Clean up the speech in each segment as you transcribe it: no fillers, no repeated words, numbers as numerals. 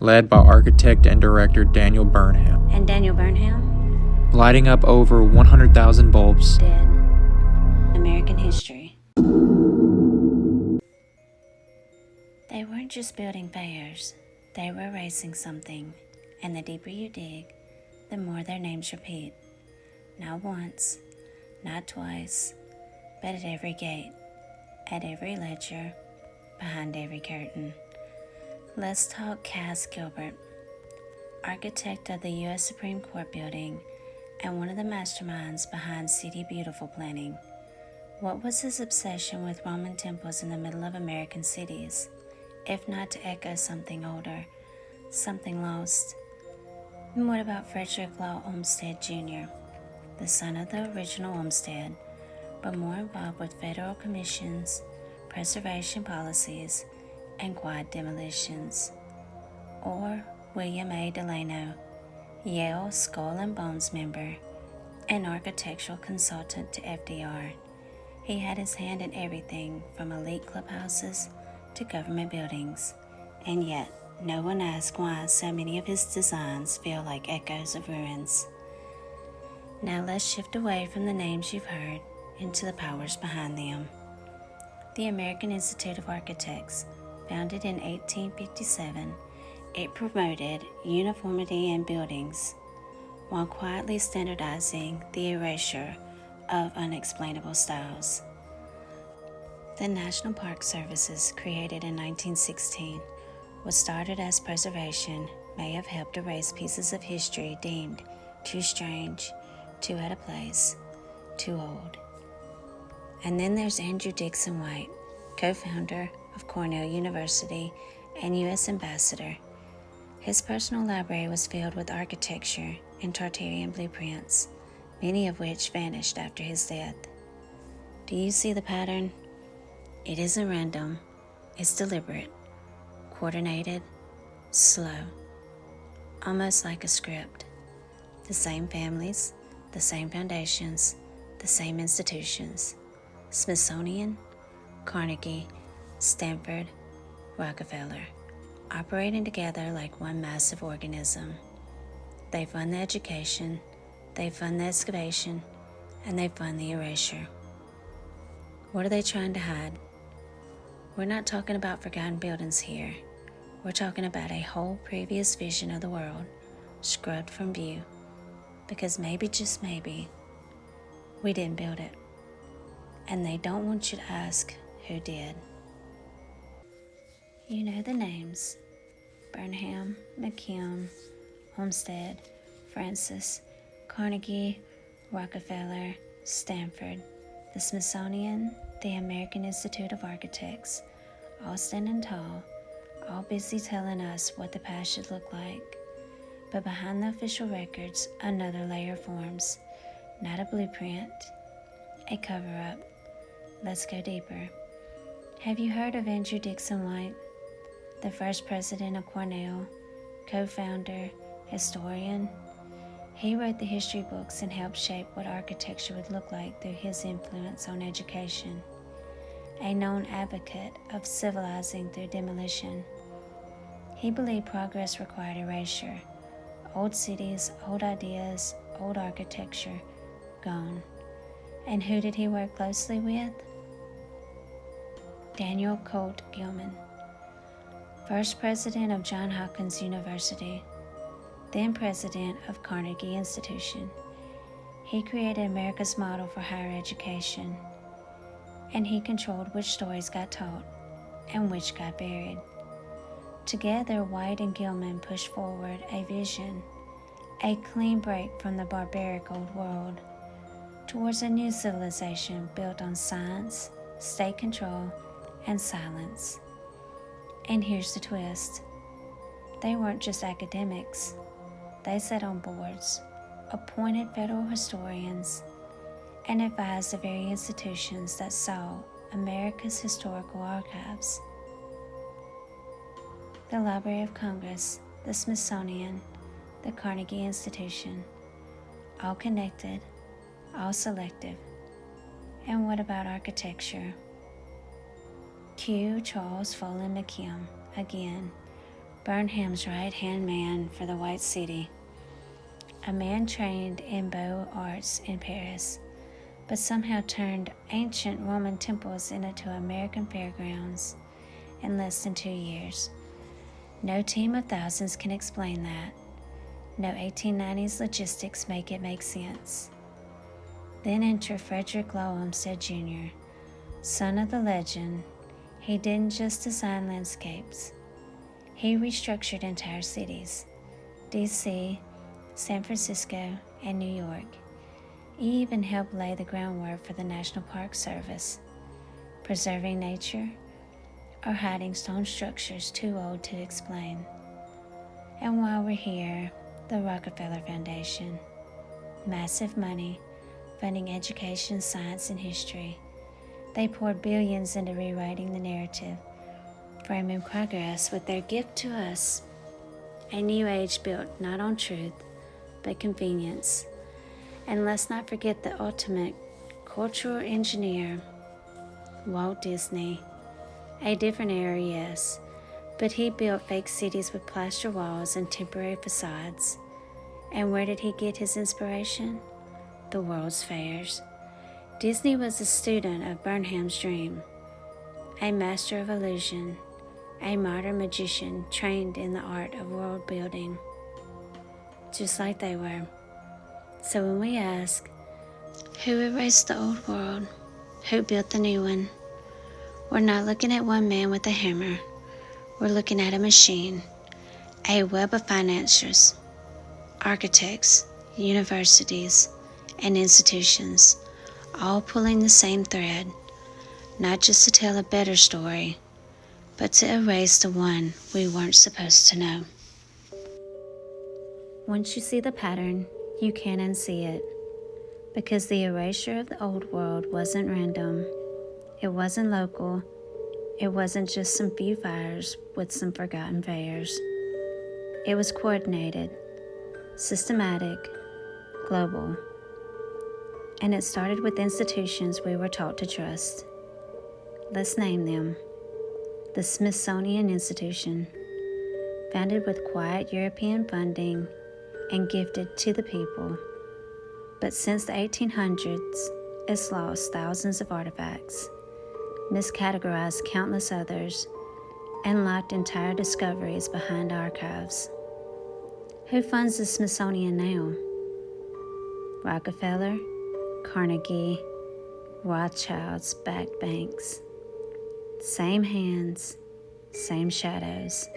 led by architect and director Daniel Burnham. And Daniel Burnham? Lighting up over 100,000 bulbs. Did American history. They weren't just building fairs, they were erasing something, and the deeper you dig, the more their names repeat. Not once, not twice, but at every gate, at every ledger, behind every curtain. Let's talk Cass Gilbert, architect of the U.S. Supreme Court building and one of the masterminds behind City Beautiful planning. What was his obsession with Roman temples in the middle of American cities, if not to echo something older, something lost? And what about Frederick Law Olmsted Jr., the son of the original Olmsted, but more involved with federal commissions, preservation policies, and quad demolitions? Or William A. Delano, Yale Skull and Bones member and architectural consultant to FDR. He had his hand in everything from elite clubhouses to government buildings, and yet no one asked why so many of his designs feel like echoes of ruins. Now let's shift away from the names you've heard into the powers behind them. The American Institute of Architects, founded in 1857, it promoted uniformity in buildings while quietly standardizing the erasure of unexplainable styles. The National Park Services, created in 1916, what started as preservation may have helped erase pieces of history deemed too strange, too out of place, too old. And then there's Andrew Dixon White, co-founder of Cornell University and U.S. Ambassador. His personal library was filled with architecture and Tartarian blueprints, many of which vanished after his death. Do you see the pattern? It isn't random, it's deliberate, coordinated, slow, almost like a script. The same families, the same foundations, the same institutions. Smithsonian, Carnegie, Stanford, Rockefeller, operating together like one massive organism. They fund the education, they fund the excavation, and they fund the erasure. What are they trying to hide? We're not talking about forgotten buildings here. We're talking about a whole previous vision of the world, scrubbed from view. Because maybe, just maybe, we didn't build it. And they don't want you to ask who did. You know the names: Burnham, McKim, Olmsted, Francis, Carnegie, Rockefeller, Stanford, the Smithsonian, the American Institute of Architects, all standing tall, all busy telling us what the past should look like. But behind the official records, another layer forms. Not a blueprint, a cover-up. Let's go deeper. Have you heard of Andrew Dixon White, the first president of Cornell, co-founder, historian? He wrote the history books and helped shape what architecture would look like through his influence on education. A known advocate of civilizing through demolition. He believed progress required erasure. Old cities, old ideas, old architecture, gone. And who did he work closely with? Daniel Colt Gilman, first president of Johns Hopkins University, then president of Carnegie Institution. He created America's model for higher education, and he controlled which stories got taught and which got buried. Together, White and Gilman pushed forward a vision, a clean break from the barbaric old world, towards a new civilization built on science, state control, and silence. And here's the twist. They weren't just academics. They sat on boards, appointed federal historians, and advised the very institutions that saw America's historical archives. The Library of Congress, the Smithsonian, the Carnegie Institution, all connected, all selective. And what about architecture? Cue Charles Follen McKim again, Burnham's right-hand man for the White City, a man trained in beaux arts in Paris, but somehow turned ancient Roman temples into American fairgrounds in less than 2 years. No team of thousands can explain that. No 1890s logistics make it make sense. Then enter Frederick Law Olmsted Jr., son of the legend. He didn't just design landscapes. He restructured entire cities, D.C., San Francisco, and New York. He even helped lay the groundwork for the National Park Service, preserving nature or hiding stone structures too old to explain. And while we're here, the Rockefeller Foundation, massive money, funding education, science, and history. They poured billions into rewriting the narrative, framing progress with their gift to us, a new age built not on truth, but convenience. And let's not forget the ultimate cultural engineer, Walt Disney. A different era, yes, but he built fake cities with plaster walls and temporary facades. And where did he get his inspiration? The World's Fairs. Disney was a student of Burnham's dream, a master of illusion, a modern magician trained in the art of world building, just like they were. So when we ask, who erased the old world? Who built the new one? We're not looking at one man with a hammer. We're looking at a machine, a web of financiers, architects, universities, and institutions, all pulling the same thread, not just to tell a better story, but to erase the one we weren't supposed to know. Once you see the pattern, you can't unsee it, because the erasure of the old world wasn't random. It wasn't local. It wasn't just some few fires with some forgotten fairs. It was coordinated, systematic, global. And it started with institutions we were taught to trust. Let's name them. The Smithsonian Institution, founded with quiet European funding and gifted to the people. But since the 1800s, it's lost thousands of artifacts, miscategorized countless others, and locked entire discoveries behind archives. Who funds the Smithsonian now? Rockefeller, Carnegie, Rothschild's backed banks. Same hands, same shadows.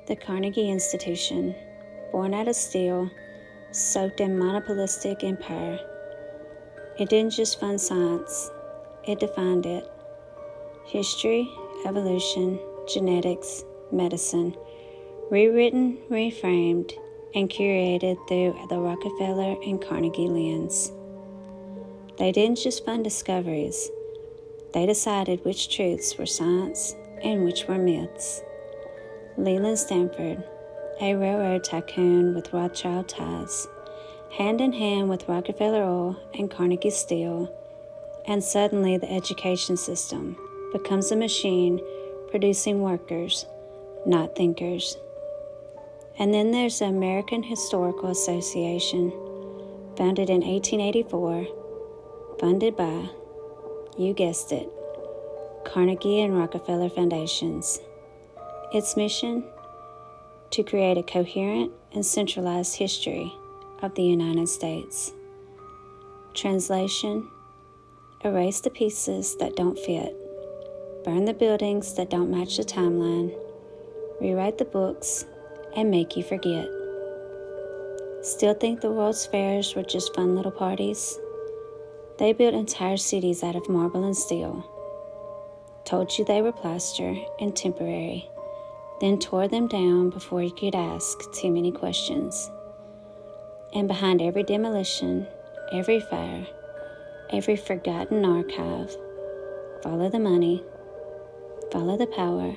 The Carnegie Institution, born out of steel, soaked in monopolistic empire. It didn't just fund science, it defined it. History, evolution, genetics, medicine, rewritten, reframed, and curated through the Rockefeller and Carnegie lens. They didn't just fund discoveries, they decided which truths were science and which were myths. Leland Stanford, a railroad tycoon with Rothschild ties, hand in hand with Rockefeller Oil and Carnegie Steel, and suddenly the education system becomes a machine producing workers, not thinkers. And then there's the American Historical Association, founded in 1884, funded by, you guessed it, Carnegie and Rockefeller Foundations. Its mission? To create a coherent and centralized history of the United States. Translation: erase the pieces that don't fit, burn the buildings that don't match the timeline, rewrite the books, and make you forget. Still think the World's Fairs were just fun little parties? They built entire cities out of marble and steel, told you they were plaster and temporary, then tore them down before you could ask too many questions. And behind every demolition, every fire, every forgotten archive, follow the money, follow the power,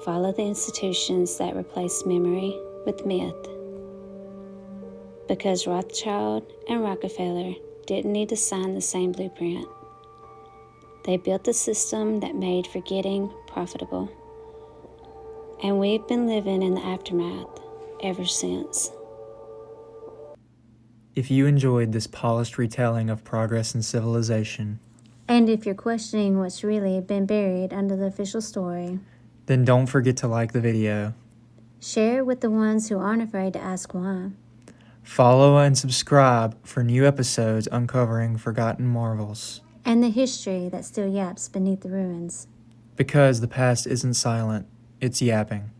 follow the institutions that replace memory with myth. Because Rothschild and Rockefeller didn't need to sign the same blueprint. They built a system that made forgetting profitable. And we've been living in the aftermath ever since. If you enjoyed this polished retelling of progress and civilization, And if you're questioning what's really been buried under the official story, then don't forget to like the video. share it with the ones who aren't afraid to ask why. Follow and subscribe for new episodes uncovering forgotten marvels. And the history that still yaps beneath the ruins. Because the past isn't silent, it's yapping.